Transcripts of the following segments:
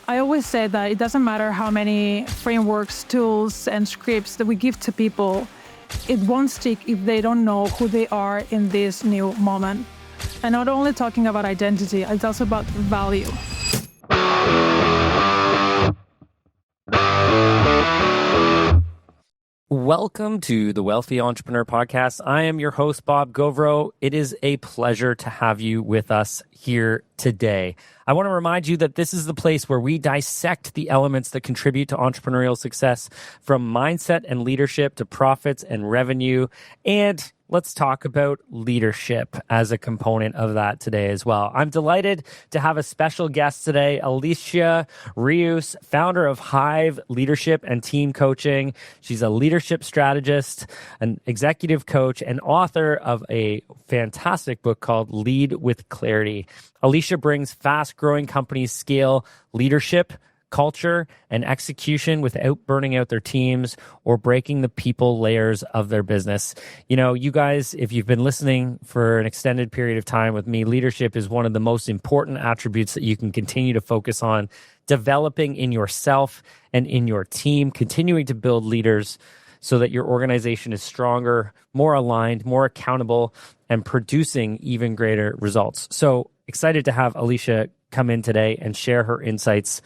I always say that it doesn't matter how many frameworks, tools, and scripts that we give to people, it won't stick if they don't know who they are in this new moment. And not only talking about identity, it's also about value. Welcome to the Wealthy Entrepreneur Podcast. I am your host, Bob Gauvreau. It is a pleasure to have you with us here today. I want to remind you that this is the place where we dissect the elements that contribute to entrepreneurial success, from mindset and leadership to profits and revenue. And let's talk about leadership as a component of that today as well. I'm delighted to have a special guest today, Alicia Rius, founder of Hive Leadership and Team Coaching. She's a leadership strategist, an executive coach, and author of a fantastic book called Lead with Clarity. Alicia brings fast-growing companies scale leadership, culture, and execution without burning out their teams or breaking the people layers of their business. You know, you guys, if you've been listening for an extended period of time with me, leadership is one of the most important attributes that you can continue to focus on developing in yourself and in your team, continuing to build leaders so that your organization is stronger, more aligned, more accountable, and producing even greater results. So excited to have Alicia come in today and share her insights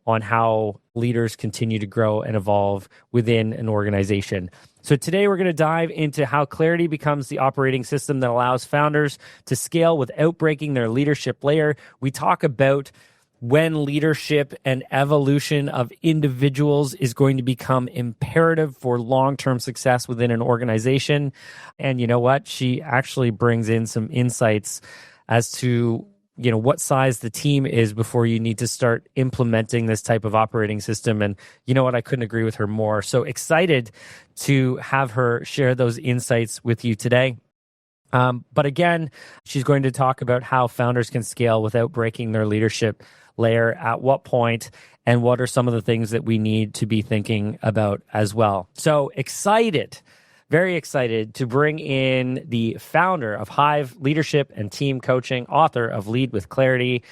on how leaders continue to grow and evolve within an organization. So today we're going to dive into how clarity becomes the operating system that allows founders to scale without breaking their leadership layer. We talk about when leadership and evolution of individuals is going to become imperative for long-term success within an organization. And you know what? She actually brings in some insights as to what size the team is before you need to start implementing this type of operating system. And you know what? I couldn't agree with her more. So excited to have her share those insights with you today. But again, she's going to talk about how founders can scale without breaking their leadership layer, at what point, and what are some of the things that we need to be thinking about as well. So excited. Very excited to bring in the founder of Hive Leadership and Team Coaching, author of Lead with Clarity,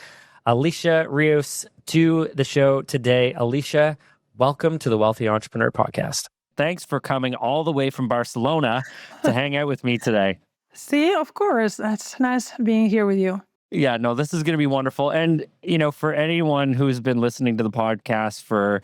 Alicia Rius, to the show today. Alicia, welcome to the Wealthy Entrepreneur Podcast. Thanks for coming all the way from Barcelona to hang out with me today. See, of course. That's nice being here with you. Yeah, no, this is going to be wonderful. And, for anyone who's been listening to the podcast for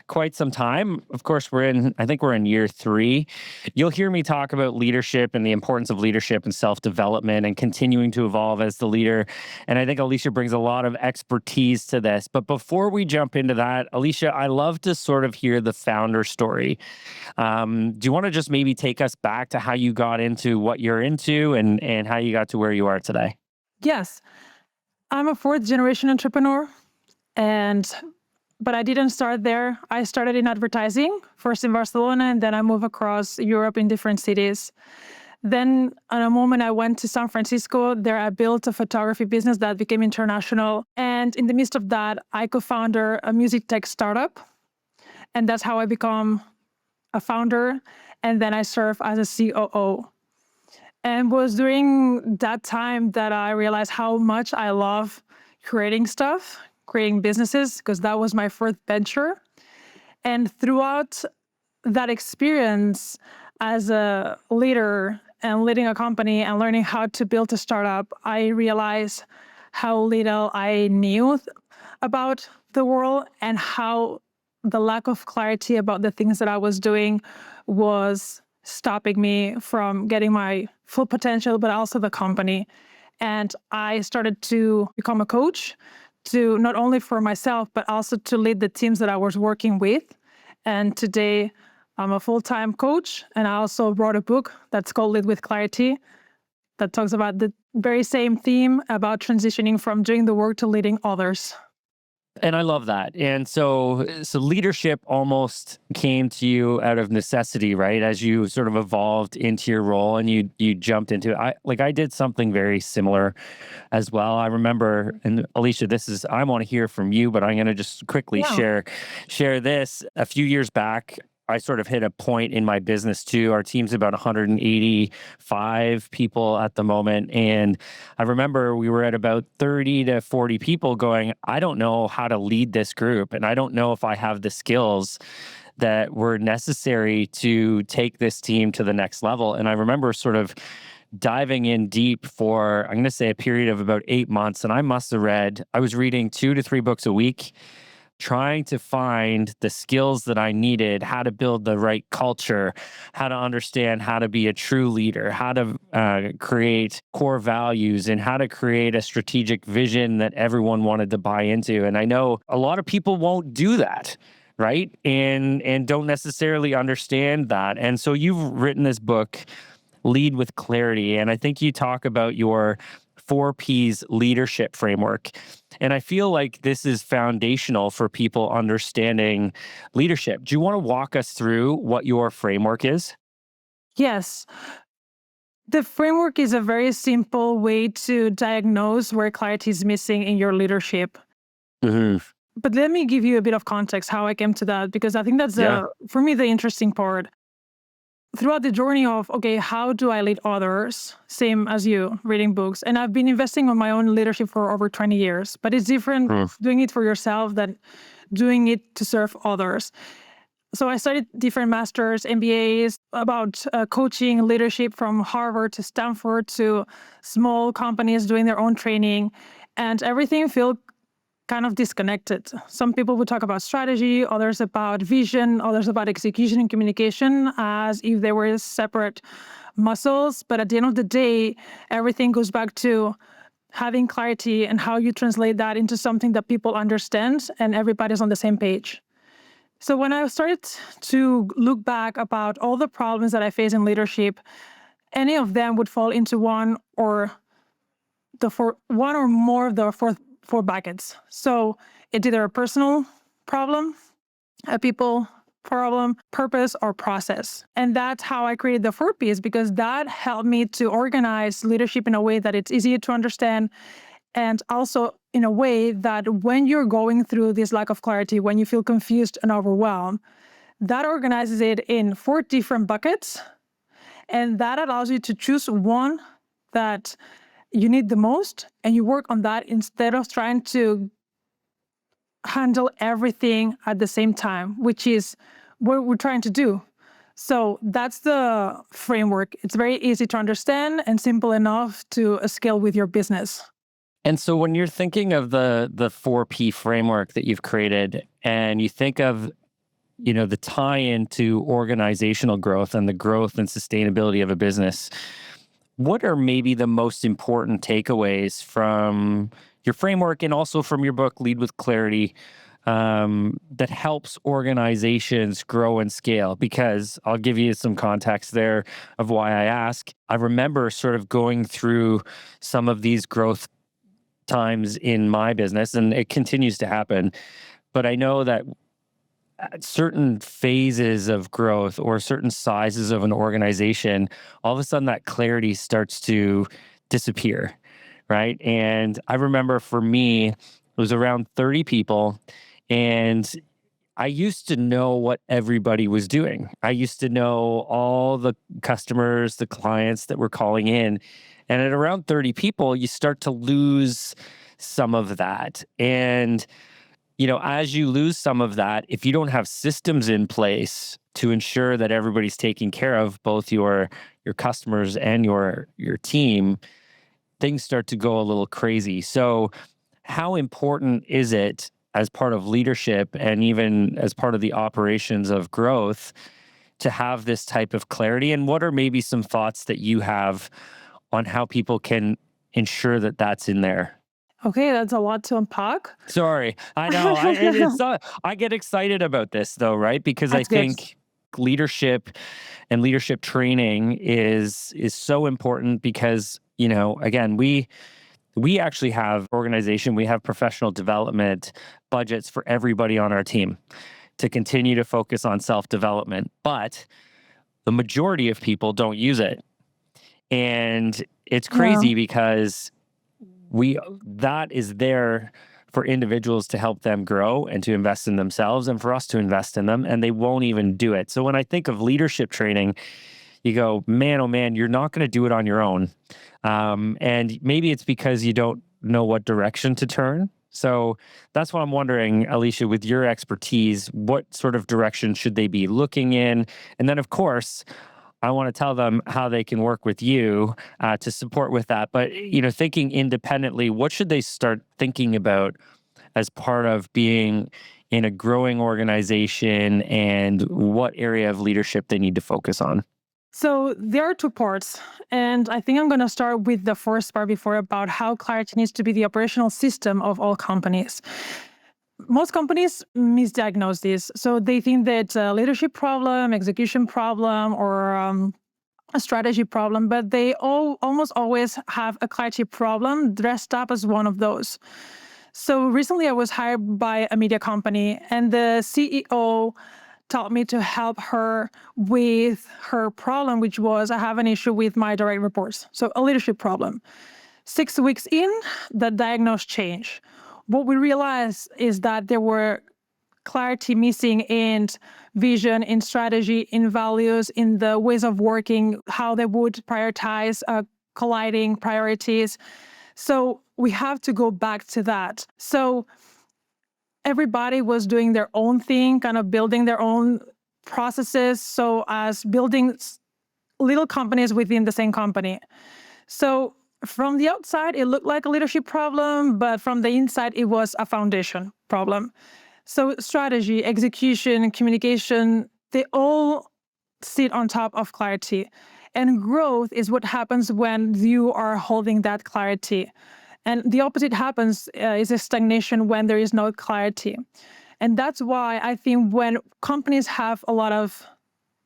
quite some time, of course, I think we're in year 3. You'll hear me talk about leadership and the importance of leadership and self-development and continuing to evolve as the leader. And I think Alicia brings a lot of expertise to this. But before we jump into that, Alicia, I love to sort of hear the founder story. Do you want to just maybe take us back to how you got into what you're into and how you got to where you are today? Yes, I'm a 4th-generation entrepreneur, but I didn't start there. I started in advertising, first in Barcelona, and then I moved across Europe in different cities. Then, at a moment, I went to San Francisco. There, I built a photography business that became international. And in the midst of that, I co-founded a music tech startup. And that's how I become a founder. And then I serve as a COO. And was during that time that I realized how much I love creating stuff, creating businesses, because that was my first venture. And throughout that experience as a leader and leading a company and learning how to build a startup, I realized how little I knew about the world and how the lack of clarity about the things that I was doing was stopping me from getting my full potential, but also the company. And I started to become a coach, to not only for myself, but also to lead the teams that I was working with. And today I'm a full-time coach. And I also wrote a book that's called Lead with Clarity that talks about the very same theme about transitioning from doing the work to leading others. And I love that. And so leadership almost came to you out of necessity, right? As you sort of evolved into your role and you jumped into it. I did something very similar as well. I remember, and Alicia, I want to hear from you, but I'm going to just quickly share this. A few years back, I sort of hit a point in my business too. Our team's about 185 people at the moment. And I remember we were at about 30 to 40 people going, I don't know how to lead this group. And I don't know if I have the skills that were necessary to take this team to the next level. And I remember sort of diving in deep for, I'm going to say, a period of about 8 months. And I was reading 2 to 3 books a week, trying to find the skills that I needed, how to build the right culture, how to understand how to be a true leader, how to create core values, and how to create a strategic vision that everyone wanted to buy into. And I know a lot of people won't do that, right? And don't necessarily understand that. And so you've written this book, Lead with Clarity, and I think you talk about your 4Ps leadership framework. And I feel like this is foundational for people understanding leadership. Do you want to walk us through what your framework is? Yes. The framework is a very simple way to diagnose where clarity is missing in your leadership. Mm-hmm. But let me give you a bit of context how I came to that, because I think that's, for me, the interesting part. Throughout the journey of, okay, how do I lead others? Same as you, reading books. And I've been investing on my own leadership for over 20 years, but it's different doing it for yourself than doing it to serve others. So I studied different masters, MBAs about coaching, leadership, from Harvard to Stanford to small companies doing their own training, and everything felt kind of disconnected. Some people would talk about strategy, others about vision, others about execution and communication as if they were separate muscles. But at the end of the day, everything goes back to having clarity and how you translate that into something that people understand and everybody's on the same page. So when I started to look back about all the problems that I face in leadership, any of them would fall into one or more of the four buckets. So it's either a personal problem, a people problem, purpose, or process. And that's how I created the 4Ps, because that helped me to organize leadership in a way that it's easier to understand, and also in a way that when you're going through this lack of clarity, when you feel confused and overwhelmed, that organizes it in 4 different buckets. And that allows you to choose one that you need the most, and you work on that instead of trying to handle everything at the same time, which is what we're trying to do. So that's the framework. It's very easy to understand and simple enough to scale with your business. And so when you're thinking of the 4P framework that you've created, and you think of, the tie-in to organizational growth and the growth and sustainability of a business, what are maybe the most important takeaways from your framework and also from your book, Lead with Clarity, that helps organizations grow and scale? Because I'll give you some context there of why I ask. I remember sort of going through some of these growth times in my business, and it continues to happen. But I know that at certain phases of growth or certain sizes of an organization, all of a sudden that clarity starts to disappear, right? And I remember for me, it was around 30 people, and I used to know what everybody was doing. I used to know all the customers, the clients that were calling in. And at around 30 people, you start to lose some of that. And as you lose some of that, if you don't have systems in place to ensure that everybody's taking care of both your customers and your team, things start to go a little crazy. So how important is it as part of leadership and even as part of the operations of growth to have this type of clarity? And what are maybe some thoughts that you have on how people can ensure that that's in there? Okay, that's a lot to unpack. Sorry, I know. I get excited about this though, right? Because That's I think leadership and leadership training is so important because, again, we actually have organization, we have professional development budgets for everybody on our team to continue to focus on self-development, but the majority of people don't use it. And it's crazy because that is there for individuals to help them grow and to invest in themselves and for us to invest in them, and they won't even do it. So when I think of leadership training, you go, man, oh man, you're not going to do it on your own. And maybe it's because you don't know what direction to turn. So that's what I'm wondering, Alicia, with your expertise, what sort of direction should they be looking in? And then, of course, I want to tell them how they can work with you to support with that. But, thinking independently, what should they start thinking about as part of being in a growing organization, and what area of leadership they need to focus on? So there are two parts. And I think I'm going to start with the first part before, about how clarity needs to be the operational system of all companies. Most companies misdiagnose this. So they think that it's a leadership problem, execution problem, or a strategy problem, but they almost always have a clarity problem dressed up as one of those. So recently I was hired by a media company, and the CEO taught me to help her with her problem, which was, I have an issue with my direct reports. So a leadership problem. 6 weeks in, the diagnosis changed. What we realized is that there were clarity missing in vision, in strategy, in values, in the ways of working, how they would prioritize colliding priorities. So we have to go back to that. So everybody was doing their own thing, kind of building their own processes, so as building little companies within the same company. So from the outside, it looked like a leadership problem, but from the inside, it was a foundation problem. So strategy, execution, communication, they all sit on top of clarity. And growth is what happens when you are holding that clarity. And the opposite happens is a stagnation when there is no clarity. And that's why I think when companies have a lot of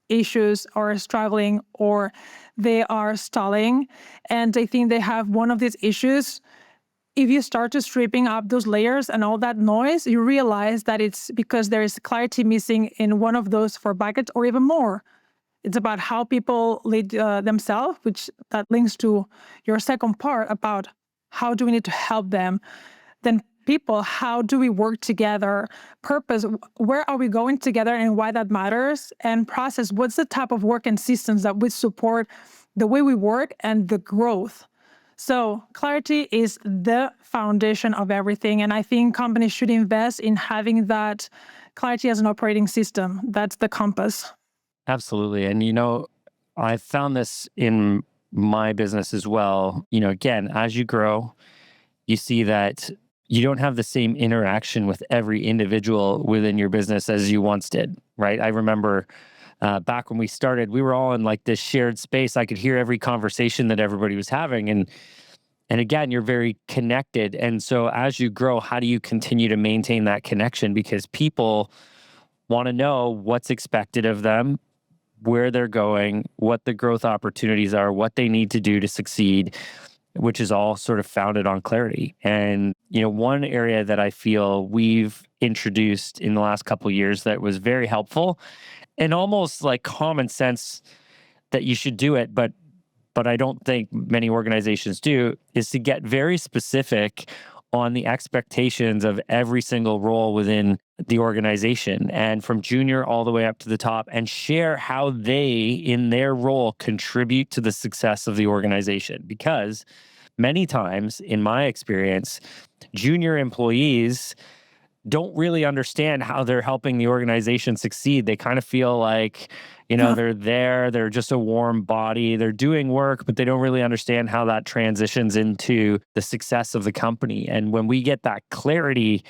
issues or struggling, or they are stalling and they think they have one of these issues, if you start to stripping up those layers and all that noise, you realize that it's because there is clarity missing in one of those four buckets or even more. It's about how people lead themselves, which that links to your second part about how do we need to help them. Then people, how do we work together? Purpose, where are we going together and why that matters? And process, what's the type of work and systems that would support the way we work and the growth? So clarity is the foundation of everything. And I think companies should invest in having that clarity as an operating system. That's the compass. Absolutely. And, I found this in my business as well. Again, as you grow, you see that you don't have the same interaction with every individual within your business as you once did, right? I remember back when we started, we were all in like this shared space. I could hear every conversation that everybody was having. And again, you're very connected. And so as you grow, how do you continue to maintain that connection? Because people want to know what's expected of them, where they're going, what the growth opportunities are, what they need to do to succeed, which is all sort of founded on clarity. And, one area that I feel we've introduced in the last couple of years that was very helpful and almost like common sense that you should do it, but I don't think many organizations do, is to get very specific on the expectations of every single role within the organization, and from junior all the way up to the top, and share how they, in their role, contribute to the success of the organization. Because many times, in my experience, junior employees don't really understand how they're helping the organization succeed. They kind of feel like, they're there, they're just a warm body, they're doing work, but they don't really understand how that transitions into the success of the company. And when we get that clarity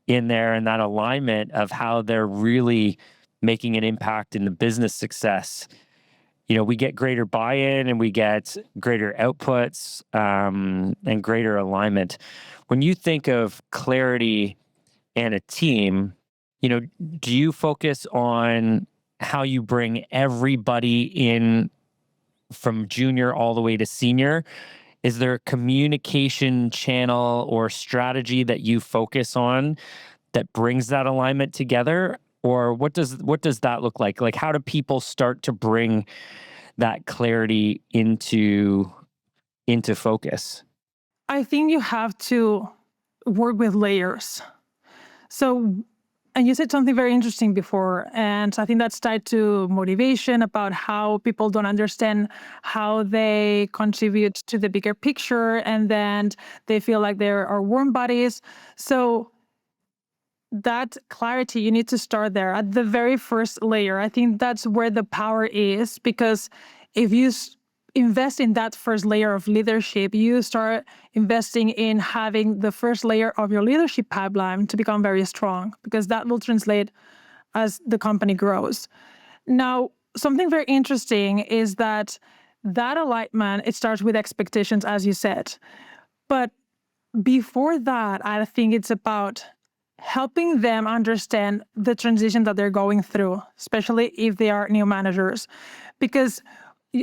in there and that alignment of how they're really making an impact in the business success, we get greater buy-in and we get greater outputs and greater alignment. When you think of clarity and a team, do you focus on how you bring everybody in from junior all the way to senior? Is there a communication channel or strategy that you focus on that brings that alignment together? Or what does that look like? Like, how do people start to bring that clarity into focus? I think you have to work with layers. So, and you said something very interesting before, and I think that's tied to motivation, about how people don't understand how they contribute to the bigger picture, and then they feel like they are warm bodies. So that clarity, you need to start there at the very first layer. I think that's where the power is, because if you invest in that first layer of leadership, you start investing in having the first layer of your leadership pipeline to become very strong, because that will translate as the company grows. Now, something very interesting is that alignment, it starts with expectations, as you said. But before that, I think it's about helping them understand the transition that they're going through, especially if they are new managers. Because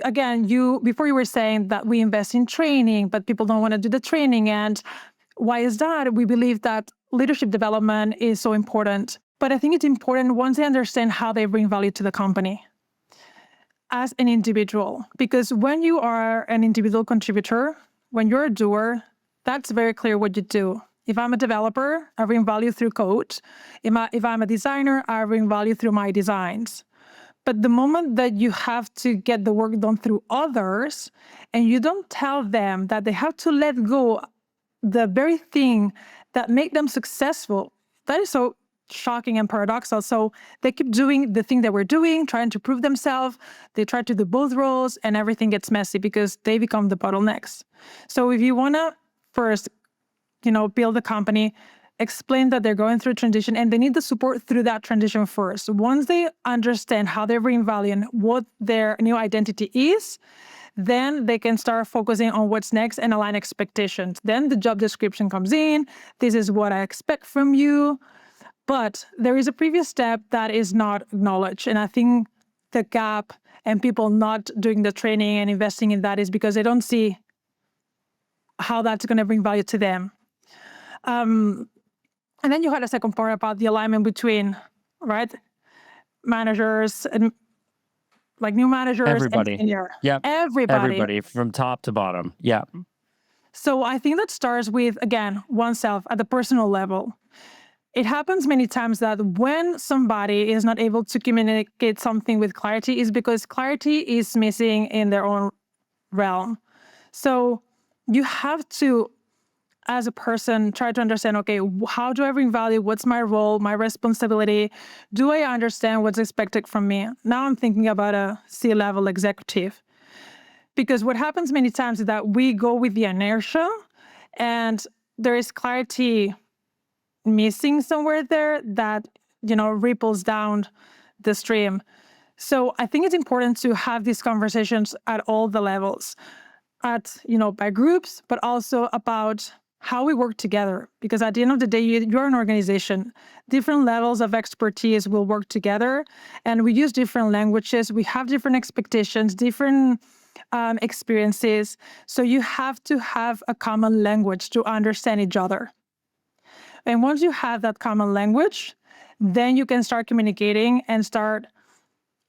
again, before you were saying that we invest in training, but people don't want to do the training. And why is that? We believe that leadership development is so important. But I think it's important once they understand how they bring value to the company as an individual. Because when you are an individual contributor, when you're a doer, that's very clear what you do. If I'm a developer, I bring value through code. If I'm a designer, I bring value through my designs. But the moment that you have to get the work done through others, and you don't tell them that they have to let go the very thing that make them successful, that is so shocking and paradoxical. So they keep doing the thing that we're doing, trying to prove themselves. They try to do both roles, and everything gets messy because they become the bottlenecks. So if you want to first, build a company, explain that they're going through transition and they need the support through that transition first. Once they understand how they bring value and what their new identity is, then they can start focusing on what's next and align expectations. Then the job description comes in. This is what I expect from you. But there is a previous step that is not acknowledged. And I think the gap and people not doing the training and investing in that is because they don't see how that's going to bring value to them. And then you had a second part about the alignment between, right, managers and like new managers. Everybody. And senior. Yep. Everybody from top to bottom. Yeah. So I think that starts with, again, oneself at the personal level. It happens many times that when somebody is not able to communicate something with clarity is because clarity is missing in their own realm. So you have to, as a person, try to understand, okay, how do I bring value? What's my role, my responsibility? Do I understand what's expected from me? Now I'm thinking about a C-level executive. Because what happens many times is that we go with the inertia and there is clarity missing somewhere there that, ripples down the stream. So I think it's important to have these conversations at all the levels, by groups, but also about how we work together. Because at the end of the day, you're an organization. Different levels of expertise will work together, and we use different languages. We have different expectations, different experiences. So you have to have a common language to understand each other. And once you have that common language, then you can start communicating and start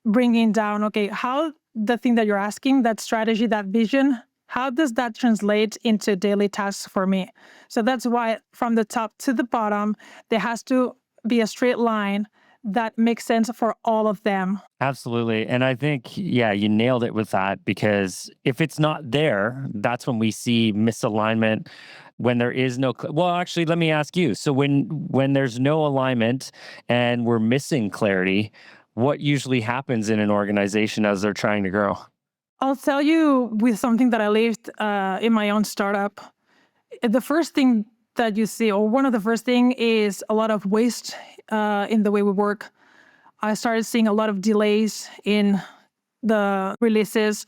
bringing down, okay, how the thing that you're asking, that strategy, that vision, how does that translate into daily tasks for me? So that's why from the top to the bottom, there has to be a straight line that makes sense for all of them. Absolutely. And I think, you nailed it with that, because if it's not there, that's when we see misalignment, when there is no, well, actually, let me ask you. So when there's no alignment and we're missing clarity, what usually happens in an organization as they're trying to grow? I'll tell you with something that I lived in my own startup. The first thing that you see, or one of the first thing, is a lot of waste in the way we work. I started seeing a lot of delays in the releases.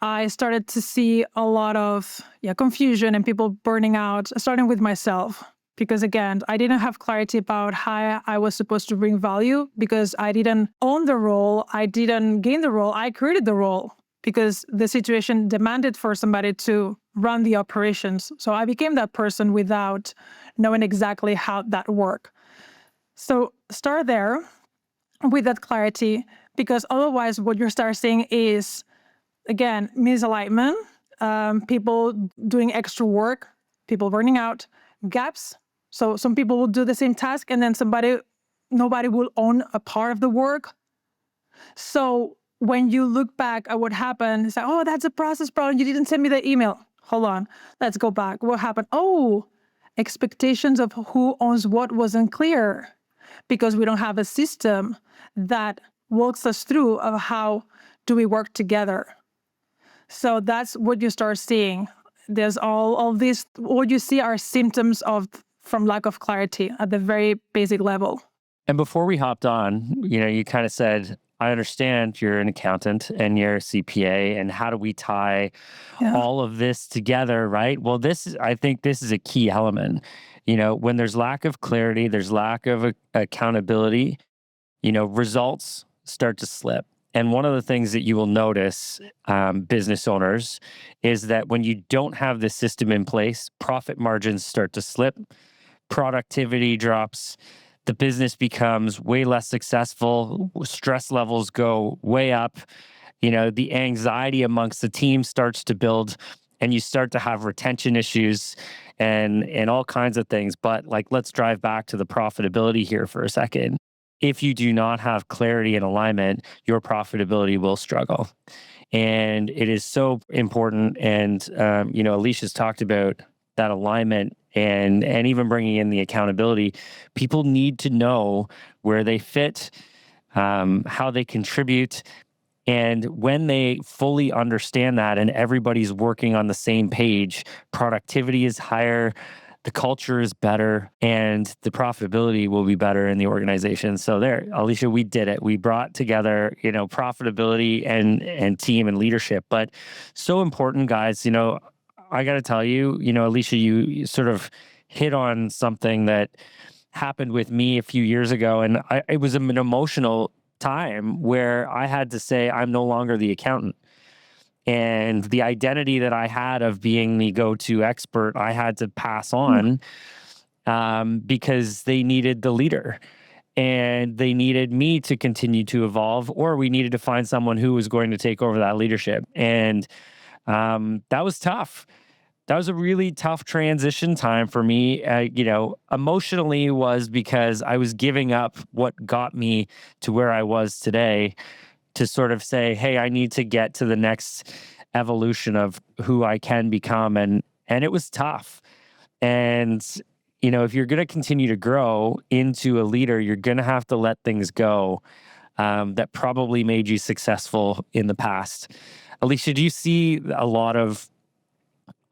I started to see a lot of confusion and people burning out, starting with myself. Because again, I didn't have clarity about how I was supposed to bring value, because I didn't own the role. I didn't gain the role. I created the role because the situation demanded for somebody to run the operations. So I became that person without knowing exactly how that worked. So start there with that clarity, because otherwise what you start seeing is, again, misalignment, people doing extra work, people burning out, gaps So some people will do the same task and then nobody will own a part of the work. So when you look back at what happened, it's like, oh, that's a process problem. You didn't send me the email. Hold on, let's go back. What happened? Oh, expectations of who owns what wasn't clear because we don't have a system that walks us through of how do we work together. So that's what you start seeing. There's all these, what you see are symptoms from lack of clarity at the very basic level. And before we hopped on, you kind of said, I understand you're an accountant and you're a CPA, and how do we tie all of this together, right? Well, I think this is a key element. When there's lack of clarity, there's lack of accountability, results start to slip. And one of the things that you will notice, business owners, is that when you don't have this system in place, profit margins start to slip, productivity drops, the business becomes way less successful, stress levels go way up, the anxiety amongst the team starts to build, and you start to have retention issues and all kinds of things. But let's drive back to the profitability here for a second. If you do not have clarity and alignment, your profitability will struggle. And it is so important. And, Alicia's talked about that alignment and even bringing in the accountability. People need to know where they fit, how they contribute. And when they fully understand that and everybody's working on the same page, productivity is higher, the culture is better, and the profitability will be better in the organization. So there, Alicia, we did it. We brought together, profitability and team and leadership. But so important, guys, I got to tell you, Alicia, you sort of hit on something that happened with me a few years ago. And it was an emotional time where I had to say, I'm no longer the accountant. And the identity that I had of being the go-to expert, I had to pass on because they needed the leader and they needed me to continue to evolve, or we needed to find someone who was going to take over that leadership. And that was tough. That was a really tough transition time for me, emotionally, was because I was giving up what got me to where I was today to sort of say, hey, I need to get to the next evolution of who I can become. And it was tough. And, if you're going to continue to grow into a leader, you're going to have to let things go that probably made you successful in the past. Alicia, do you see a lot of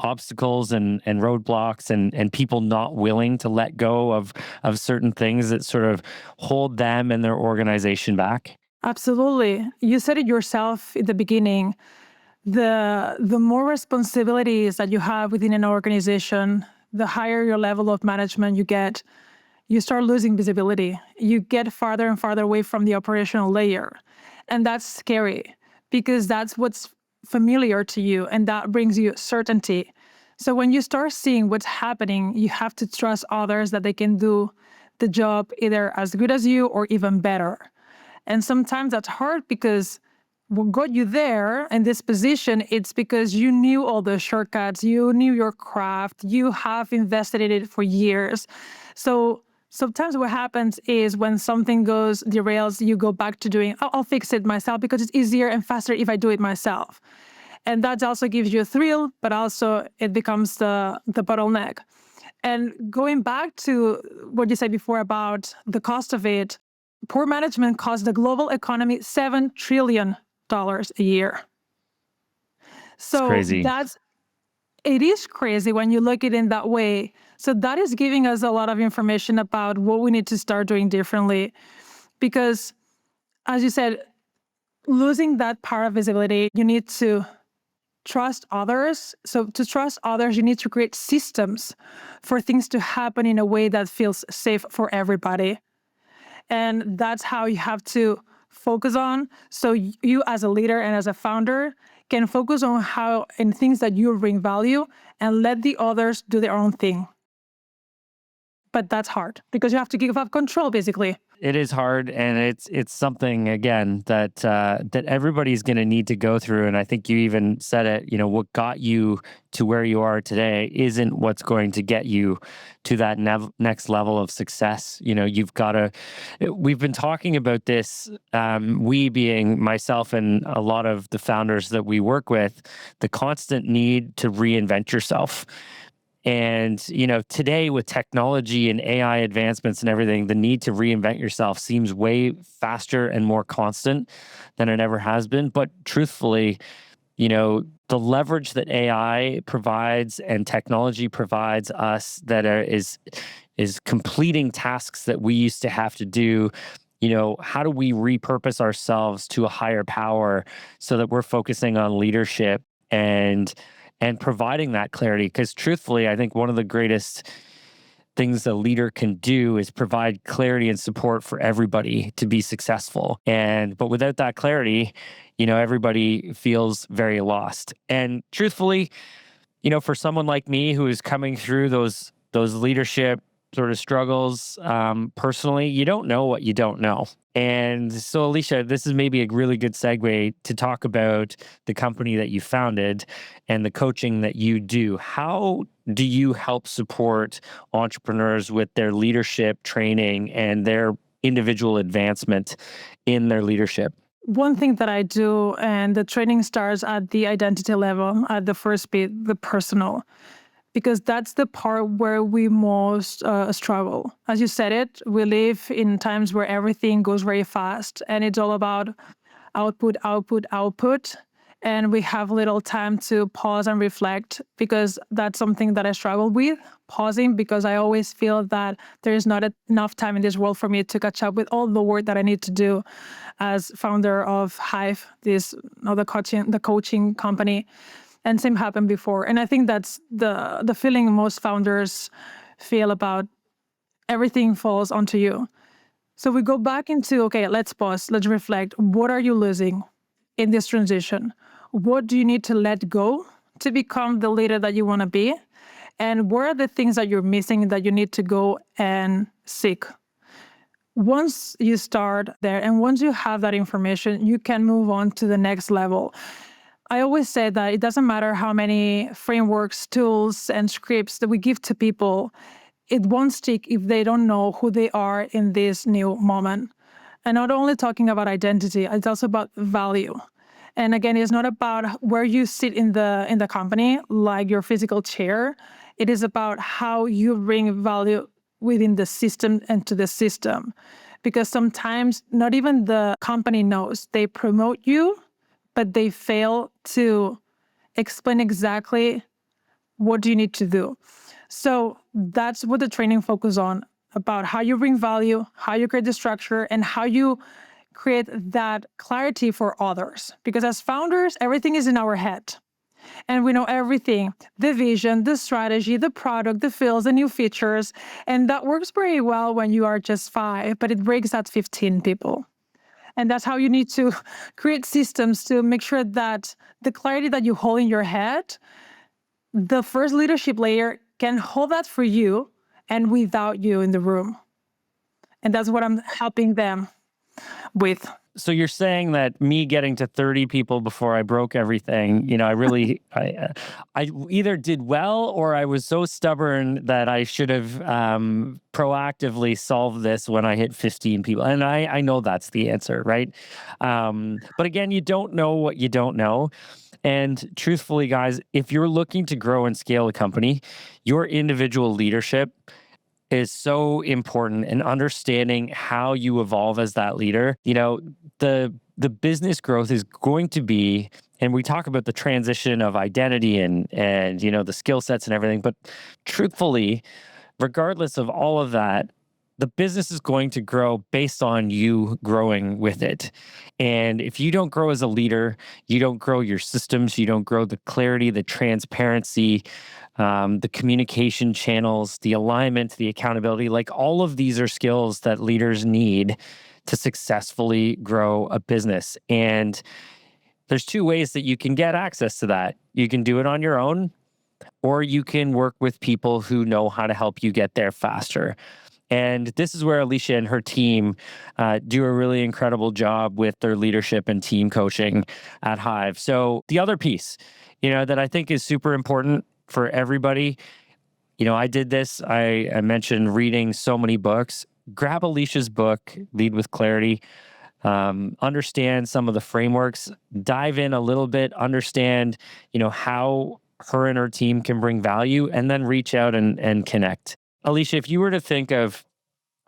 obstacles and roadblocks and people not willing to let go of certain things that sort of hold them and their organization back? Absolutely. You said it yourself at the beginning. The more responsibilities that you have within an organization, the higher your level of management you get, you start losing visibility. You get farther and farther away from the operational layer. And that's scary because that's what's familiar to you and that brings you certainty. So when you start seeing what's happening, you have to trust others that they can do the job either as good as you or even better. And sometimes that's hard because what got you there in this position, it's because you knew all the shortcuts, you knew your craft, you have invested in it for years. So sometimes what happens is when something goes derails, you go back to doing, I'll fix it myself because it's easier and faster if I do it myself. And that also gives you a thrill, but also it becomes the bottleneck. And going back to what you said before about the cost of it, poor management costs the global economy $7 trillion a year. So crazy. It is crazy when you look at it in that way. So that is giving us a lot of information about what we need to start doing differently. Because as you said, losing that power of visibility, you need to trust others. So to trust others, you need to create systems for things to happen in a way that feels safe for everybody. And that's how you have to focus on. So you as a leader and as a founder can focus on how and things that you bring value and let the others do their own thing. But that's hard because you have to give up control, basically. It is hard, and it's something again that everybody's going to need to go through. And I think you even said it. What got you to where you are today isn't what's going to get you to that next level of success. You've got to. We've been talking about this. We being myself and a lot of the founders that we work with, the constant need to reinvent yourself. And, today with technology and AI advancements and everything, the need to reinvent yourself seems way faster and more constant than it ever has been. But truthfully, the leverage that AI provides and technology provides us is completing tasks that we used to have to do. How do we repurpose ourselves to a higher power so that we're focusing on leadership and providing that clarity? Because truthfully, I think one of the greatest things a leader can do is provide clarity and support for everybody to be successful. But without that clarity, everybody feels very lost. And truthfully, for someone like me who is coming through those leadership sort of struggles personally, you don't know what you don't know. And so, Alicia, this is maybe a really good segue to talk about the company that you founded and the coaching that you do. How do you help support entrepreneurs with their leadership training and their individual advancement in their leadership? One thing that I do, and the training starts at the identity level, at the first bit, the personal, because that's the part where we most struggle. As you said it, we live in times where everything goes very fast and it's all about output, output, output. And we have little time to pause and reflect, because that's something that I struggle with, pausing, because I always feel that there is not enough time in this world for me to catch up with all the work that I need to do as founder of Hive, the coaching company. And same happened before. And I think that's the feeling most founders feel about everything falls onto you. So we go back into, okay, let's pause, let's reflect. What are you losing in this transition? What do you need to let go to become the leader that you want to be? And what are the things that you're missing that you need to go and seek? Once you start there and once you have that information, you can move on to the next level. I always say that it doesn't matter how many frameworks, tools, and scripts that we give to people, it won't stick if they don't know who they are in this new moment. And not only talking about identity, it's also about value. And again, it's not about where you sit in the company, like your physical chair. It is about how you bring value within the system and to the system. Because sometimes not even the company knows. They promote you, but they fail to explain exactly what do you need to do. So that's what the training focuses on, about how you bring value, how you create the structure, and how you create that clarity for others. Because as founders, everything is in our head. And we know everything, the vision, the strategy, the product, the fields, the new features. And that works very well when you are just 5, but it breaks at 15 people. And that's how you need to create systems to make sure that the clarity that you hold in your head, the first leadership layer can hold that for you and without you in the room. And that's what I'm helping them with. So you're saying that me getting to 30 people before I broke everything, I either did well or I was so stubborn that I should have proactively solved this when I hit 15 people. And I know that's the answer, right? But again, you don't know what you don't know. And truthfully, guys, if you're looking to grow and scale a company, your individual leadership is so important, and understanding how you evolve as that leader. The business growth is going to be, and we talk about the transition of identity and the skill sets and everything, but truthfully, regardless of all of that, the business is going to grow based on you growing with it. And if you don't grow as a leader, you don't grow your systems, you don't grow the clarity, the transparency, the communication channels, the alignment, the accountability, like all of these are skills that leaders need to successfully grow a business. And there's 2 ways that you can get access to that. You can do it on your own, or you can work with people who know how to help you get there faster. And this is where Alicia and her team do a really incredible job with their leadership and team coaching at Hive. So the other piece, that I think is super important for everybody, I did this. I mentioned reading so many books. Grab Alicia's book, Lead with Clarity. Understand some of the frameworks, dive in a little bit, understand, how her and her team can bring value, and then reach out and connect. Alicia, if you were to think of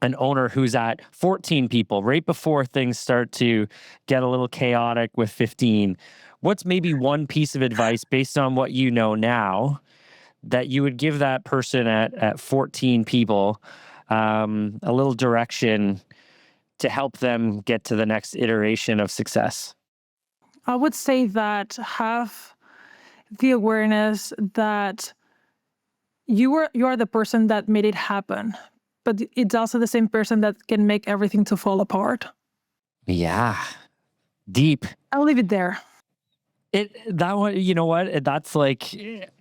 an owner who's at 14 people right before things start to get a little chaotic with 15, what's maybe one piece of advice based on what you know now that you would give that person at 14 people, a little direction to help them get to the next iteration of success? I would say that have the awareness that you are the person that made it happen, but it's also the same person that can make everything to fall apart. Yeah. Deep. I'll leave it there. That one, you know what? That's like,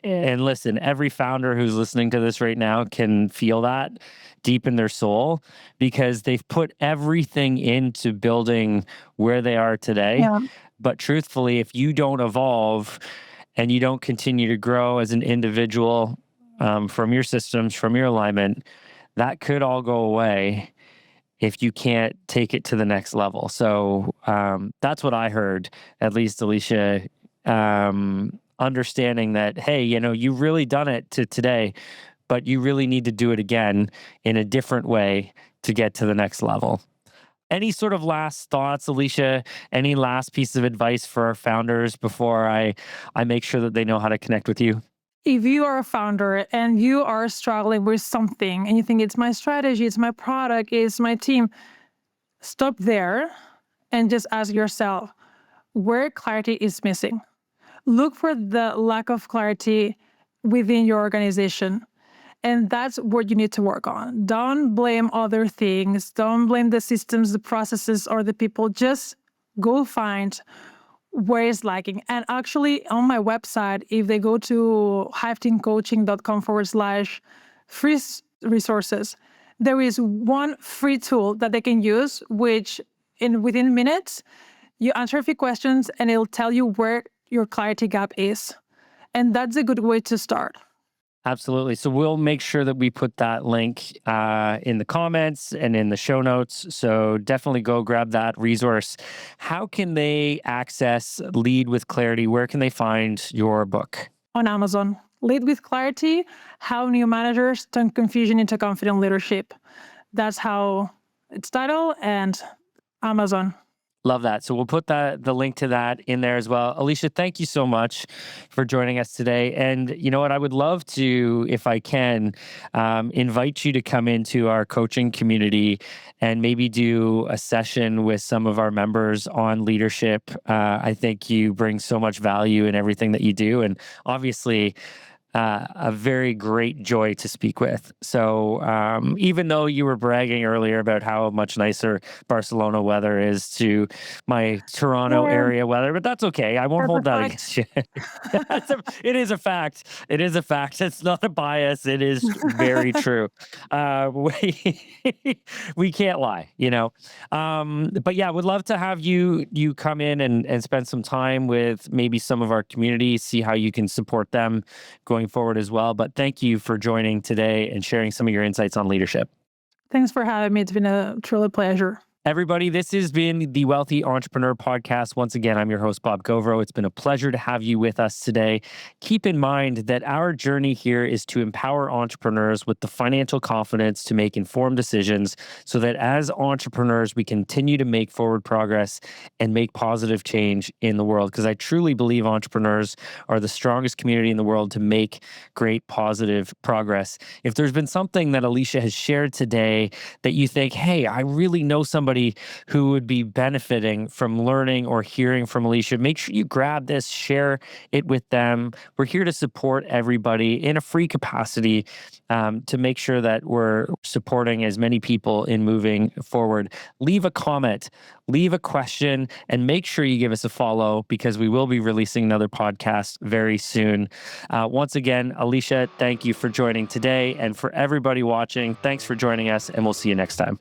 and listen, every founder who's listening to this right now can feel that deep in their soul because they've put everything into building where they are today. Yeah. But truthfully, if you don't evolve and you don't continue to grow as an individual, from your systems, from your alignment, that could all go away if you can't take it to the next level. So that's what I heard, at least, Alicia, understanding that, hey, you've really done it to today, but you really need to do it again in a different way to get to the next level. Any sort of last thoughts, Alicia? Any last piece of advice for our founders before I make sure that they know how to connect with you? If you are a founder and you are struggling with something and you think it's my strategy, it's my product, it's my team, stop there and just ask yourself where clarity is missing. Look for the lack of clarity within your organization. And that's what you need to work on. Don't blame other things. Don't blame the systems, the processes, or the people. Just go find where it's lacking. And actually, on my website, if they go to hiveteamcoaching.com/free resources, there is one free tool that they can use, which within minutes, you answer a few questions and it'll tell you where your clarity gap is. And that's a good way to start. Absolutely. So we'll make sure that we put that link in the comments and in the show notes. So definitely go grab that resource. How can they access Lead with Clarity? Where can they find your book? On Amazon. Lead with Clarity, How New Managers Turn Confusion into Confident Leadership. That's how it's titled, and Amazon. Love that. So we'll put the link to that in there as well. Alicia, thank you so much for joining us today. And you know what? I would love to, if I can, invite you to come into our coaching community and maybe do a session with some of our members on leadership. I think you bring so much value in everything that you do. And obviously, a very great joy to speak with. So even though you were bragging earlier about how much nicer Barcelona weather is to my Toronto area weather, but that's okay. I won't hold that against you. It is a fact. It is a fact. It's not a bias. It is very true. We can't lie, But yeah, would love to have you come in and spend some time with maybe some of our community, see how you can support them going forward as well. But thank you for joining today and sharing some of your insights on leadership. Thanks for having me. It's been a truly pleasure. Everybody, this has been the Wealthy Entrepreneur Podcast. Once again, I'm your host, Bob Gauvreau. It's been a pleasure to have you with us today. Keep in mind that our journey here is to empower entrepreneurs with the financial confidence to make informed decisions so that as entrepreneurs, we continue to make forward progress and make positive change in the world. Because I truly believe entrepreneurs are the strongest community in the world to make great positive progress. If there's been something that Alicia has shared today that you think, hey, I really know somebody somebody who would be benefiting from learning or hearing from Alicia, make sure you grab this, share it with them. We're here to support everybody in a free capacity, to make sure that we're supporting as many people in moving forward. Leave a comment, leave a question, and make sure you give us a follow, because we will be releasing another podcast very soon. Once again, Alicia, thank you for joining today. And for everybody watching, thanks for joining us, and we'll see you next time.